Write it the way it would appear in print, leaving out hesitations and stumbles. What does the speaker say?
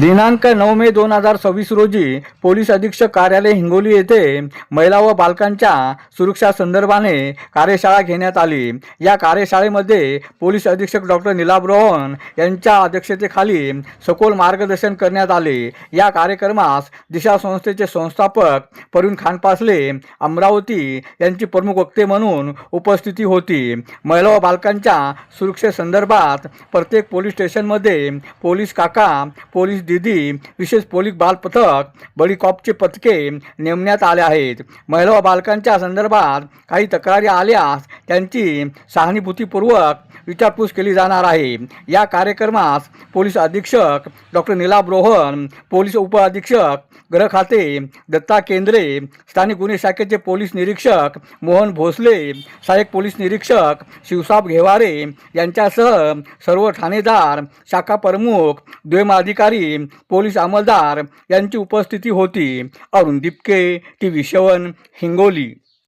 दिनांक 9 मे 2026 रोजी पोलीस अधीक्षक कार्यालय हिंगोली येथे महिला व बालकांच्या सुरक्षा संदर्भाने कार्यशाळा घेण्यात आली। या कार्यशाळेमध्ये पोलीस अधीक्षक डॉक्टर नीलाभ रोहन यांच्या अध्यक्षतेखाली सखोल मार्गदर्शन करण्यात आले। या कार्यक्रमास दिशा संस्थेचे संस्थापक परवीन खानपासले अमरावती यांची प्रमुख वक्ते म्हणून उपस्थिती होती। महिला व बालकांच्या सुरक्षेसंदर्भात प्रत्येक पोलीस स्टेशनमध्ये पोलीस काका, पोलीस दीदी, विशेष पोलीस बाल पथक, बडी कॉपचे पथके नेमण्यात आले आहेत। महिला व बालकांच्या संदर्भात काही तक्रारी आल्यास त्यांची सहानुभूतीपूर्वक विचारपूस केली जाणार आहे। या कार्यक्रमास पोलीस अधीक्षक डॉक्टर नीलाभ रोहन, पोलीस उप अधीक्षक गृह खाते दत्ता केंद्रे, स्थानिक गुन्हे शाखेचे पोलीस निरीक्षक मोहन भोसले, सहाय्यक पोलीस निरीक्षक शिवसाब घेवारे यांच्यासह सर्व ठाणेदार, शाखा प्रमुख, द्वैम अधिकारी, पोलीस अंमलदार यांची उपस्थिती होती। अरुण दिपके, TV7 हिंगोली।